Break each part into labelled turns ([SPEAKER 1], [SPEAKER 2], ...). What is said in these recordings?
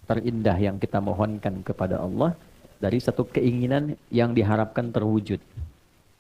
[SPEAKER 1] terindah yang kita mohonkan kepada Allah dari satu keinginan yang diharapkan terwujud.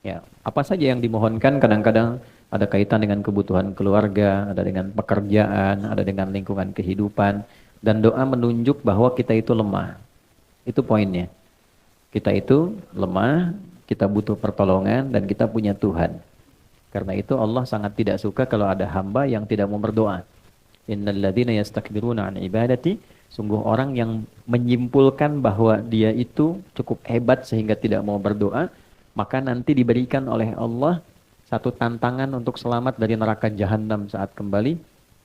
[SPEAKER 1] Ya, apa saja yang dimohonkan kadang-kadang ada kaitan dengan kebutuhan keluarga, ada dengan pekerjaan, ada dengan lingkungan kehidupan, dan doa menunjuk bahwa kita itu lemah. Itu poinnya. Kita itu lemah, kita butuh pertolongan, dan kita punya Tuhan. Karena itu Allah sangat tidak suka kalau ada hamba yang tidak mau berdoa. Innal ladzina yastakbiruna an ibadati, sungguh orang yang menyimpulkan bahwa dia itu cukup hebat sehingga tidak mau berdoa, maka nanti diberikan oleh Allah satu tantangan untuk selamat dari neraka jahanam saat kembali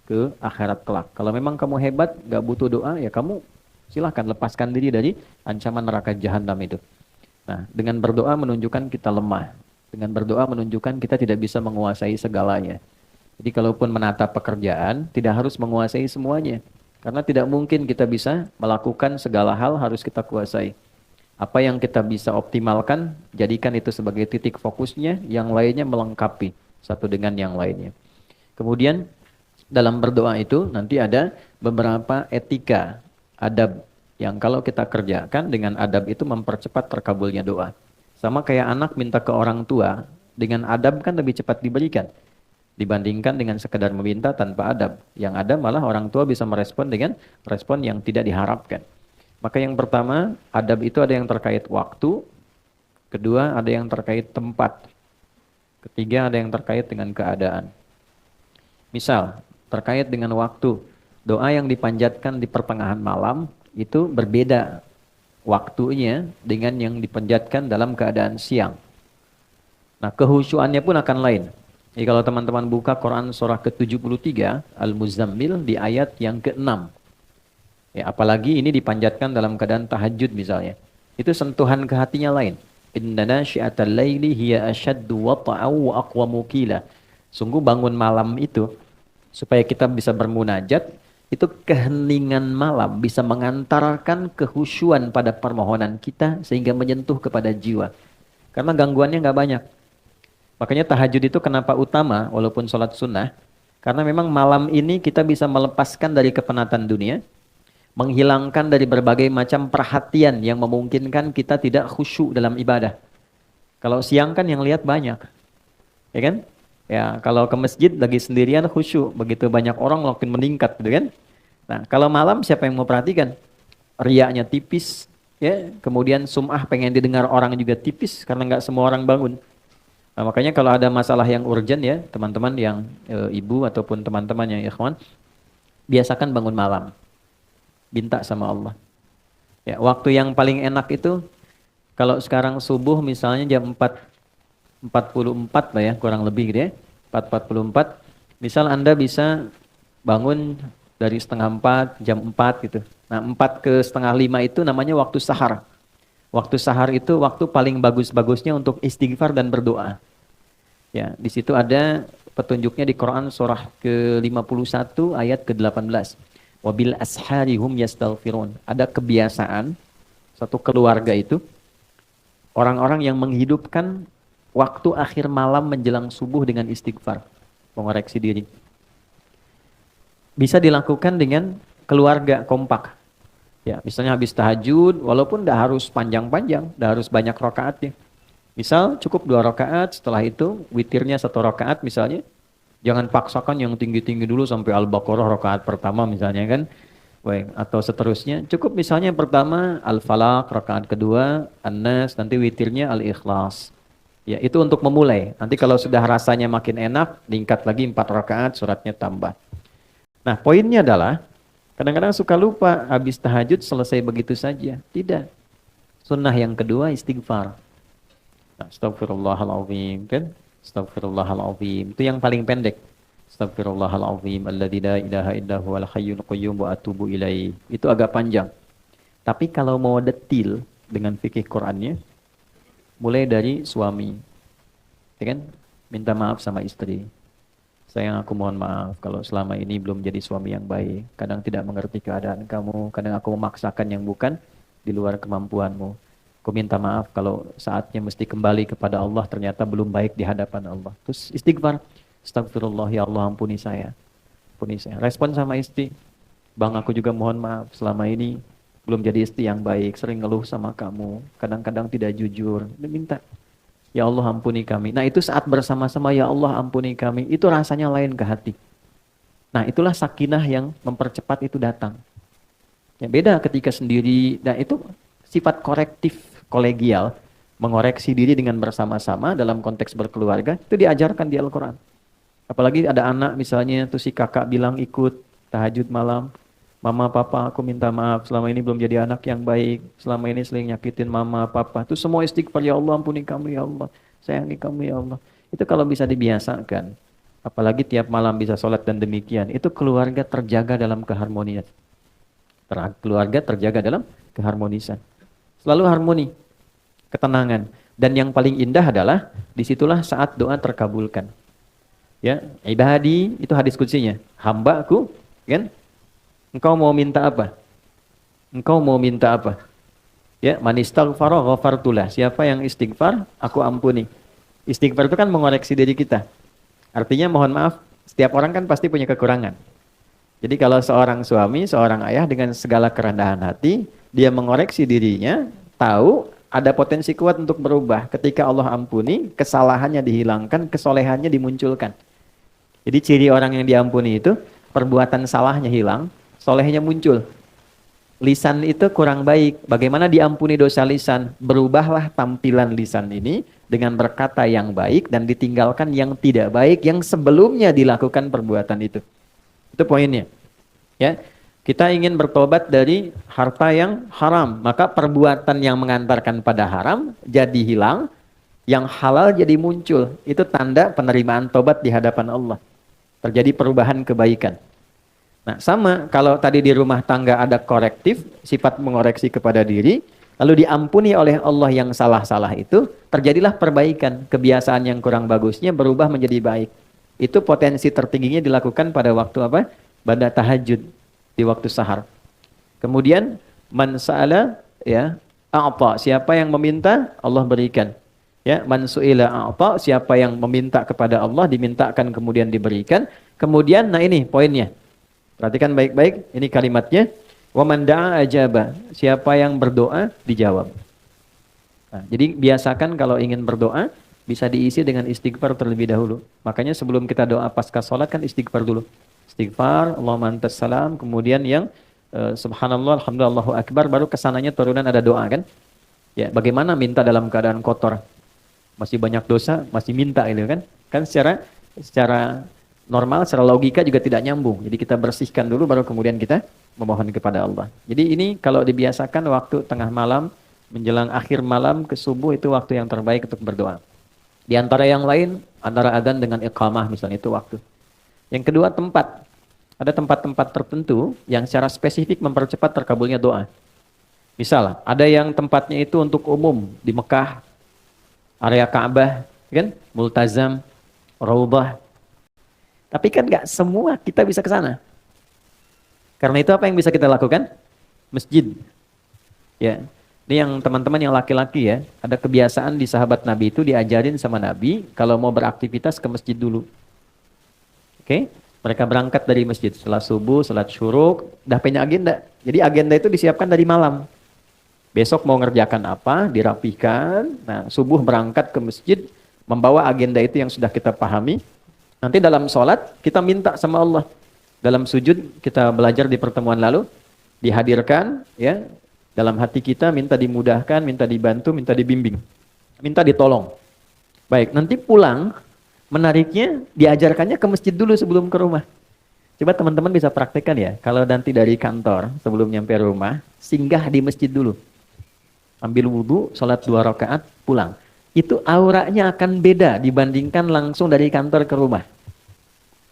[SPEAKER 1] ke akhirat kelak. Kalau memang kamu hebat, gak butuh doa, ya kamu silahkan lepaskan diri dari ancaman neraka jahanam itu. Nah, dengan berdoa menunjukkan kita lemah. Dengan berdoa menunjukkan kita tidak bisa menguasai segalanya. Jadi kalaupun menata pekerjaan, tidak harus menguasai semuanya. Karena tidak mungkin kita bisa melakukan segala hal harus kita kuasai. Apa yang kita bisa optimalkan, jadikan itu sebagai titik fokusnya, yang lainnya melengkapi satu dengan yang lainnya. Kemudian dalam berdoa itu nanti ada beberapa etika, adab yang kalau kita kerjakan dengan adab itu mempercepat terkabulnya doa. Sama kayak anak minta ke orang tua, dengan adab kan lebih cepat diberikan dibandingkan dengan sekedar meminta tanpa adab. Yang ada malah orang tua bisa merespon dengan respon yang tidak diharapkan. Maka yang pertama, adab itu ada yang terkait waktu, kedua ada yang terkait tempat, ketiga ada yang terkait dengan keadaan. Misal, terkait dengan waktu, doa yang dipanjatkan di pertengahan malam itu berbeda waktunya dengan yang dipanjatkan dalam keadaan siang. Nah, kehusuannya pun akan lain. Jadi kalau teman-teman buka Quran surah ke-73, Al-Muzammil di ayat yang ke-6. Ya, apalagi ini dipanjatkan dalam keadaan tahajud misalnya. Itu sentuhan ke hatinya lain. Inna nasyi'atal laili hiya asyaddu wata'aw wa aqwamu qila. Sungguh bangun malam itu supaya kita bisa bermunajat, itu keheningan malam bisa mengantarkan kehusyuan pada permohonan kita sehingga menyentuh kepada jiwa. Karena gangguannya nggak banyak. Makanya tahajud itu kenapa utama walaupun sholat sunnah? Karena memang malam ini kita bisa melepaskan dari kepenatan dunia, menghilangkan dari berbagai macam perhatian yang memungkinkan kita tidak khusyuk dalam ibadah. Kalau siang kan yang lihat banyak, ya kan? Ya, kalau ke masjid lagi sendirian khusyuk, begitu banyak orang makin meningkat, gitu kan? Nah, kalau malam siapa yang mau perhatikan? Riaknya tipis, ya. Kemudian sum'ah pengen didengar orang juga tipis karena nggak semua orang bangun. Nah, makanya kalau ada masalah yang urgent ya, teman-teman yang ibu ataupun teman-teman yang ikhwan, biasakan bangun malam. Minta sama Allah. Ya, waktu yang paling enak itu kalau sekarang subuh misalnya jam 4.44 lah ya, kurang lebih gitu ya. 4.44. Misal Anda bisa bangun dari setengah 4, jam 4 gitu. Nah, 4 ke setengah 5 itu namanya waktu sahar. Waktu sahar itu waktu paling bagus-bagusnya untuk istighfar dan berdoa. Ya, di situ ada petunjuknya di Quran surah ke-51 ayat ke-18. Wabil ashari hum yastaghfirun. Ada kebiasaan satu keluarga itu orang-orang yang menghidupkan waktu akhir malam menjelang subuh dengan istighfar, mengoreksi diri. Bisa dilakukan dengan keluarga kompak. Ya, misalnya habis tahajud, walaupun tidak harus panjang-panjang, tidak harus banyak rakaatnya. Misal cukup 2 rakaat, setelah itu witirnya 1 rakaat misalnya. Jangan paksakan yang tinggi-tinggi dulu sampai Al-Baqarah rakaat pertama misalnya kan. Baik, atau seterusnya. Cukup misalnya pertama Al-Falaq, rakaat kedua An-Nas, nanti witirnya Al-Ikhlas. Ya, itu untuk memulai. Nanti kalau sudah rasanya makin enak, tingkat lagi 4 rakaat, suratnya tambah. Nah, poinnya adalah kadang-kadang suka lupa habis tahajud selesai begitu saja. Tidak. Sunnah yang kedua istighfar. Nah, astagfirullahaladzim kan? Astagfirullahaladzim. Itu yang paling pendek. Astagfirullahaladzim alladzi la ilaha illa huwal hayyul qayyum wa atubu ilaih. Itu agak panjang. Tapi kalau mau detil dengan fikih Qur'annya, mulai dari suami. Ya kan? Minta maaf sama istri. Sayang, aku mohon maaf kalau selama ini belum jadi suami yang baik. Kadang tidak mengerti keadaan kamu. Kadang aku memaksakan yang bukan di luar kemampuanmu. Aku minta maaf kalau saatnya mesti kembali kepada Allah ternyata belum baik di hadapan Allah. Terus istighfar. Astagfirullah, ya Allah ampuni saya. Ampuni saya. Respon sama istri. Bang, aku juga mohon maaf selama ini belum jadi istri yang baik, sering ngeluh sama kamu, kadang-kadang tidak jujur. Dia minta, ya Allah ampuni kami. Nah itu saat bersama-sama, ya Allah ampuni kami, itu rasanya lain ke hati. Nah itulah sakinah yang mempercepat itu datang. Ya, beda ketika sendiri, dan itu sifat korektif kolegial, mengoreksi diri dengan bersama-sama dalam konteks berkeluarga, itu diajarkan di Al-Quran. Apalagi ada anak misalnya, tuh si kakak bilang ikut tahajud malam, mama papa aku minta maaf, selama ini belum jadi anak yang baik, selama ini sering nyakitin mama papa, itu semua istighfar, ya Allah ampuni kamu ya Allah, sayangi kamu ya Allah. Itu kalau bisa dibiasakan, apalagi tiap malam bisa sholat dan demikian, itu keluarga terjaga dalam keharmonian. Keluarga terjaga dalam keharmonisan. Selalu harmoni, ketenangan. Dan yang paling indah adalah disitulah saat doa terkabulkan. Ya, ibadi itu hadis kutsinya. Hambaku, kan? Engkau mau minta apa? Engkau mau minta apa? Ya, man istaghfara ghafartulah. Siapa yang istighfar, aku ampuni. Istighfar itu kan mengoreksi diri kita. Artinya mohon maaf, setiap orang kan pasti punya kekurangan. Jadi kalau seorang suami, seorang ayah dengan segala kerendahan hati, dia mengoreksi dirinya, tahu ada potensi kuat untuk berubah. Ketika Allah ampuni, kesalahannya dihilangkan, kesolehannya dimunculkan. Jadi ciri orang yang diampuni itu, perbuatan salahnya hilang, solehnya muncul. Lisan itu kurang baik. Bagaimana diampuni dosa lisan? Berubahlah tampilan lisan ini dengan berkata yang baik dan ditinggalkan yang tidak baik yang sebelumnya dilakukan perbuatan itu. Itu poinnya. Ya, kita ingin bertobat dari harta yang haram, maka perbuatan yang mengantarkan pada haram jadi hilang, yang halal jadi muncul. Itu tanda penerimaan tobat di hadapan Allah. Terjadi perubahan kebaikan. Nah, sama kalau tadi di rumah tangga ada korektif, sifat mengoreksi kepada diri, lalu diampuni oleh Allah yang salah-salah itu, terjadilah perbaikan. Kebiasaan yang kurang bagusnya berubah menjadi baik. Itu potensi tertingginya dilakukan pada waktu apa? Pada tahajud, di waktu sahar. Kemudian man sa'ala, ya, a'ta, siapa yang meminta Allah berikan. Ya, man su'ila a'ta, siapa yang meminta kepada Allah dimintakan kemudian diberikan. Kemudian nah ini poinnya. Perhatikan baik-baik, ini kalimatnya. Wa man da'a ajaba, siapa yang berdoa dijawab. Nah, jadi biasakan kalau ingin berdoa bisa diisi dengan istighfar terlebih dahulu. Makanya sebelum kita doa pasca sholat kan istighfar dulu. Istighfar, Allahumma antas salam, kemudian yang subhanallah, alhamdulillah, Allahu akbar, baru kesananya turunan ada doa kan. Ya, bagaimana minta dalam keadaan kotor? Masih banyak dosa, masih minta gitu kan. Kan secara normal, secara logika juga tidak nyambung. Jadi kita bersihkan dulu baru kemudian kita memohon kepada Allah. Jadi ini kalau dibiasakan waktu tengah malam, menjelang akhir malam ke subuh itu waktu yang terbaik untuk berdoa. Di antara yang lain, antara adzan dengan iqamah misalnya itu waktu. Yang kedua tempat. Ada tempat-tempat tertentu yang secara spesifik mempercepat terkabulnya doa. Misal, ada yang tempatnya itu untuk umum di Mekah, area Ka'bah, kan? Multazam, Raudhah. Tapi kan nggak semua kita bisa ke sana. Karena itu apa yang bisa kita lakukan? Masjid. Ya. Ini yang teman-teman yang laki-laki ya, ada kebiasaan di sahabat Nabi itu diajarin sama Nabi kalau mau beraktivitas ke masjid dulu. Oke? Mereka berangkat dari masjid setelah subuh, salat syuruk, udah punya agenda. Jadi agenda itu disiapkan dari malam. Besok mau ngerjakan apa, dirapikan. Nah, subuh berangkat ke masjid, membawa agenda itu yang sudah kita pahami. Nanti dalam sholat kita minta sama Allah. Dalam sujud kita belajar di pertemuan lalu, dihadirkan ya. Dalam hati kita minta dimudahkan, minta dibantu, minta dibimbing. Minta ditolong. Baik, nanti pulang, menariknya diajarkannya ke masjid dulu sebelum ke rumah. Coba teman-teman bisa praktekkan ya. Kalau nanti dari kantor, sebelum nyampe rumah, singgah di masjid dulu. Ambil wudhu, sholat 2 rakaat, pulang. Itu auranya akan beda dibandingkan langsung dari kantor ke rumah.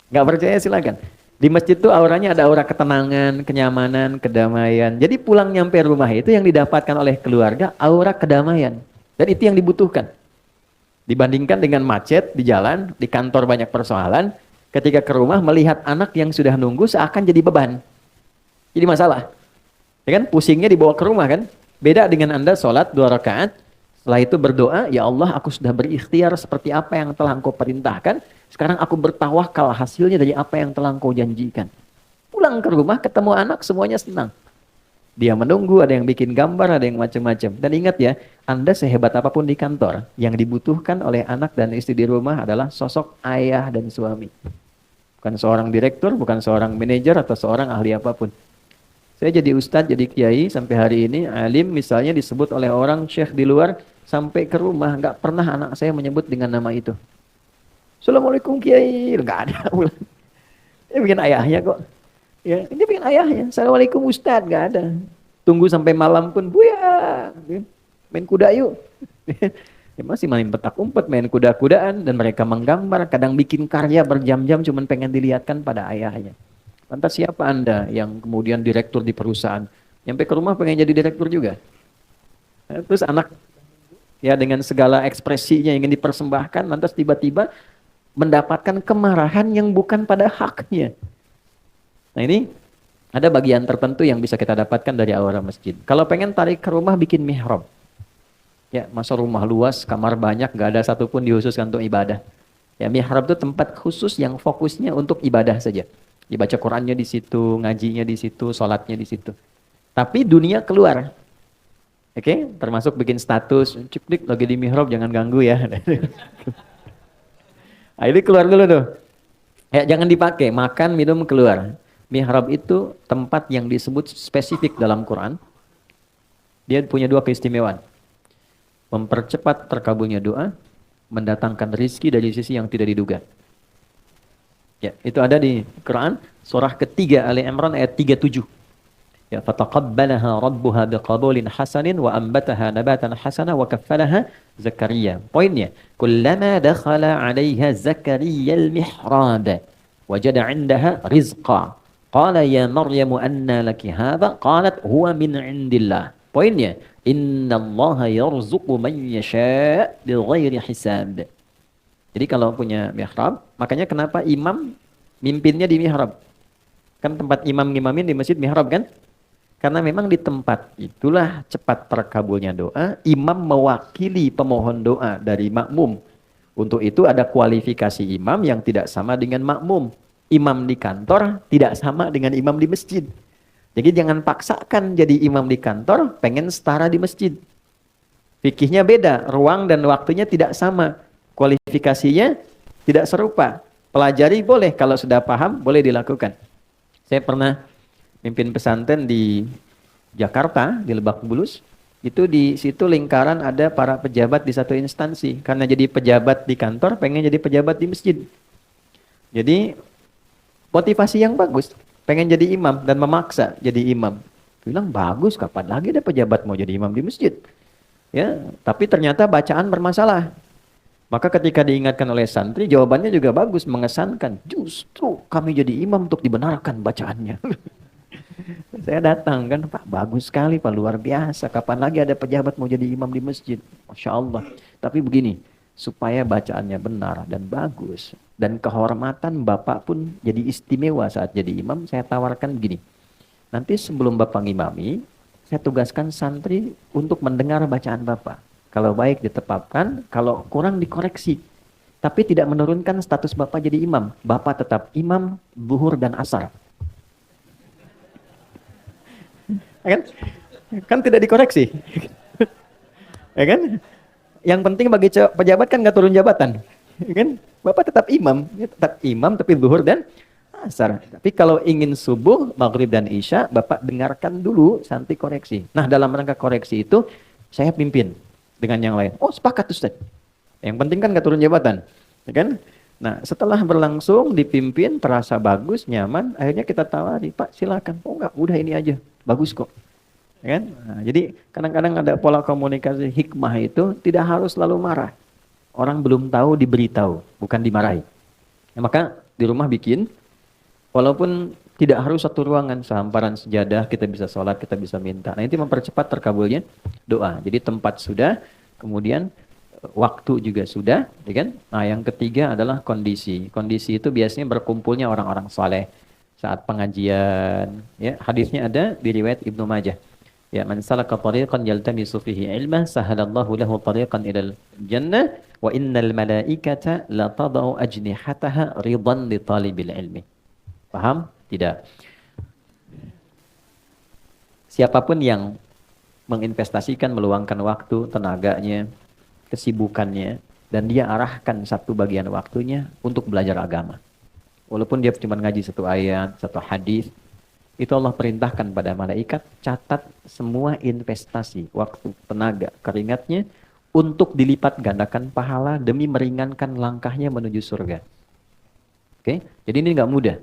[SPEAKER 1] Nggak percaya silakan. Di masjid itu auranya ada aura ketenangan, kenyamanan, kedamaian. Jadi pulang nyampe rumah itu yang didapatkan oleh keluarga, aura kedamaian. Dan itu yang dibutuhkan. Dibandingkan dengan macet di jalan, di kantor banyak persoalan, ketika ke rumah melihat anak yang sudah nunggu seakan jadi beban. Jadi masalah. Ya kan? Pusingnya dibawa ke rumah kan? Beda dengan Anda sholat 2 rakaat, setelah itu berdoa, ya Allah aku sudah berikhtiar seperti apa yang telah Engkau perintahkan. Sekarang aku bertawakal hasilnya dari apa yang telah Engkau janjikan. Pulang ke rumah ketemu anak semuanya senang. Dia menunggu, ada yang bikin gambar, ada yang macam-macam. Dan ingat ya, Anda sehebat apapun di kantor, yang dibutuhkan oleh anak dan istri di rumah adalah sosok ayah dan suami. Bukan seorang direktur, bukan seorang manajer, atau seorang ahli apapun. Saya jadi ustadz, jadi kiai, sampai hari ini, alim misalnya disebut oleh orang syekh di luar, sampai ke rumah, nggak pernah anak saya menyebut dengan nama itu. Assalamualaikum kiai, nggak ada. Ini bikin ayahnya kok. Ya, ini bikin ayahnya. Assalamualaikum Ustadz, nggak ada. Tunggu sampai malam pun, buya, main kuda yuk. Ya, masih main petak umpet, main kuda-kudaan, dan mereka menggambar, kadang bikin karya berjam-jam cuman pengen dilihatkan pada ayahnya. Lantas siapa Anda yang kemudian direktur di perusahaan? Nyampe ke rumah pengen jadi direktur juga. Terus anak ya dengan segala ekspresinya ingin dipersembahkan, lantas tiba-tiba mendapatkan kemarahan yang bukan pada haknya. Nah ini ada bagian tertentu yang bisa kita dapatkan dari aura masjid. Kalau pengen tarik ke rumah, bikin mihrab. Ya, masa rumah luas, kamar banyak, gak ada satupun dihususkan untuk ibadah. Ya, mihrab itu tempat khusus yang fokusnya untuk ibadah saja. Dibaca Qurannya di situ, ngajinya di situ, sholatnya di situ. Tapi dunia keluar. Oke, termasuk bikin status, cik lagi di mihrab, jangan ganggu ya. Nah, ini keluar dulu tuh. Ya, jangan dipakai, makan, minum, keluar. Mihrab itu tempat yang disebut spesifik dalam Quran. Dia punya dua keistimewaan. Mempercepat terkabulnya doa, mendatangkan rizki dari sisi yang tidak diduga. Ya, itu ada di Quran, surah ketiga Ali Imran ayat 37. Ya, fataqabbalaha rabbuha biqabulin hasanin wa ambataha nabatan hasana wa kaffalaha Zakaria. Poinnya, kullama dakhala 'alaiha Zakaria al-mihrab wajada 'indaha rizqa. Qala ya Maryamu anna laki hadha? Qalat huwa min 'indillah. Poinnya, innallaha yarzuqu man yasha' bighairi hisab. Jadi kalau punya mihrab, makanya kenapa imam mimpinnya di mihrab? Kan tempat imam ngimamin di masjid mihrab kan? Karena memang di tempat itulah cepat terkabulnya doa, imam mewakili pemohon doa dari makmum. Untuk itu ada kualifikasi imam yang tidak sama dengan makmum. Imam di kantor tidak sama dengan imam di masjid. Jadi jangan paksakan jadi imam di kantor, pengen setara di masjid. Fikihnya beda, ruang dan waktunya tidak sama. Kualifikasinya tidak serupa. Pelajari boleh, kalau sudah paham boleh dilakukan. Saya pernah mimpin pesantren di Jakarta, di Lebak Bulus. Itu di situ lingkaran ada para pejabat di satu instansi. Karena jadi pejabat di kantor, pengen jadi pejabat di masjid. Jadi motivasi yang bagus. Pengen jadi imam dan memaksa jadi imam. Bilang bagus, kapan lagi ada pejabat mau jadi imam di masjid? Ya, tapi ternyata bacaan bermasalah. Maka ketika diingatkan oleh santri, jawabannya juga bagus, mengesankan. Justru kami jadi imam untuk dibenarkan bacaannya. Saya datang kan, Pak, bagus sekali Pak, luar biasa. Kapan lagi ada pejabat mau jadi imam di masjid? Masya Allah. Tapi begini, supaya bacaannya benar dan bagus, dan kehormatan Bapak pun jadi istimewa saat jadi imam, saya tawarkan begini. Nanti sebelum Bapak ngimami, saya tugaskan santri untuk mendengar bacaan Bapak. Kalau baik ditetapkan, kalau kurang dikoreksi. Tapi tidak menurunkan status Bapak jadi imam. Bapak tetap imam, zuhur dan asar. Kan tidak dikoreksi. Ya kan? Yang penting bagi pejabat kan nggak turun jabatan. Ya kan? Bapak tetap imam tapi zuhur dan asar. Tapi kalau ingin subuh, maghrib dan isya, Bapak dengarkan dulu santri koreksi. Nah, dalam rangka koreksi itu saya pimpin dengan yang lain. Oh, sepakat Ustaz. Yang penting kan nggak turun jabatan. Ya kan? Nah, setelah berlangsung dipimpin, terasa bagus, nyaman, akhirnya kita tawari, Pak silakan. Oh enggak, udah ini aja. Bagus kok. Ya kan? Nah, jadi kadang-kadang ada pola komunikasi hikmah itu tidak harus selalu marah. Orang belum tahu diberitahu, bukan dimarahi. Ya, maka di rumah bikin, walaupun tidak harus satu ruangan, sehamparan sejadah, kita bisa sholat, kita bisa minta. Nah itu mempercepat terkabulnya doa. Jadi tempat sudah, kemudian waktu juga sudah, ya kan? Nah yang ketiga adalah kondisi. Kondisi itu biasanya berkumpulnya orang-orang saleh saat pengajian. Ya, hadisnya ada di riwayat Ibnu Majah. Ya, man salaka tariqan yaltamisu fihi ilma sahalallahu lahu tariqan ilal jannah wa innal malaikata la tadau ajnihataha ridan li talibil ilmi. Paham? Tidak. Siapapun yang menginvestasikan, meluangkan waktu, tenaganya, kesibukannya, dan dia arahkan satu bagian waktunya untuk belajar agama. Walaupun dia cuma ngaji satu ayat, satu hadis, itu Allah perintahkan pada malaikat, catat semua investasi, waktu, tenaga, keringatnya, untuk dilipat gandakan pahala demi meringankan langkahnya menuju surga. Oke, jadi ini nggak mudah.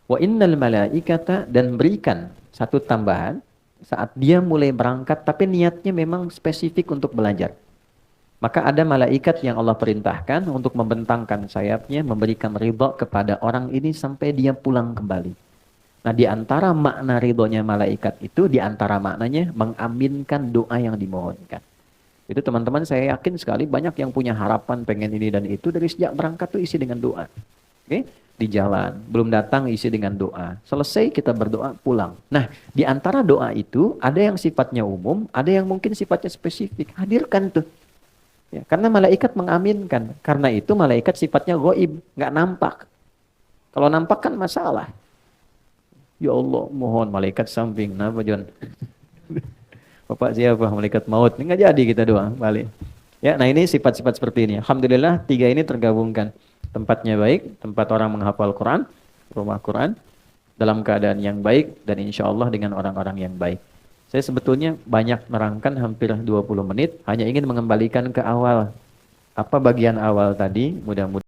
[SPEAKER 1] Wa innal malaikata, dan berikan satu tambahan saat dia mulai berangkat tapi niatnya memang spesifik untuk belajar. Maka ada malaikat yang Allah perintahkan untuk membentangkan sayapnya, memberikan ridha kepada orang ini sampai dia pulang kembali. Nah, di antara makna ridhonya malaikat itu, di antara maknanya mengaminkan doa yang dimohonkan. Itu teman-teman, saya yakin sekali banyak yang punya harapan pengen ini dan itu, dari sejak berangkat tuh isi dengan doa. Oke? Di jalan, belum datang isi dengan doa. Selesai kita berdoa, pulang. Nah, di antara doa itu ada yang sifatnya umum, ada yang mungkin sifatnya spesifik. Hadirkan tuh. Ya, karena malaikat mengaminkan. Karena itu malaikat sifatnya ghaib, nggak nampak. Kalau nampak kan masalah. Ya Allah, mohon malaikat samping. Kenapa John? Bapak siapa? Malaikat maut. Nggak jadi kita doa balik. Ya, nah ini sifat-sifat seperti ini. Alhamdulillah tiga ini tergabungkan. Tempatnya baik, tempat orang menghafal Quran, rumah Quran, dalam keadaan yang baik, dan insya Allah dengan orang-orang yang baik. Saya sebetulnya banyak merangkan hampir 20 menit, hanya ingin mengembalikan ke awal. Apa bagian awal tadi, mudah-mudahan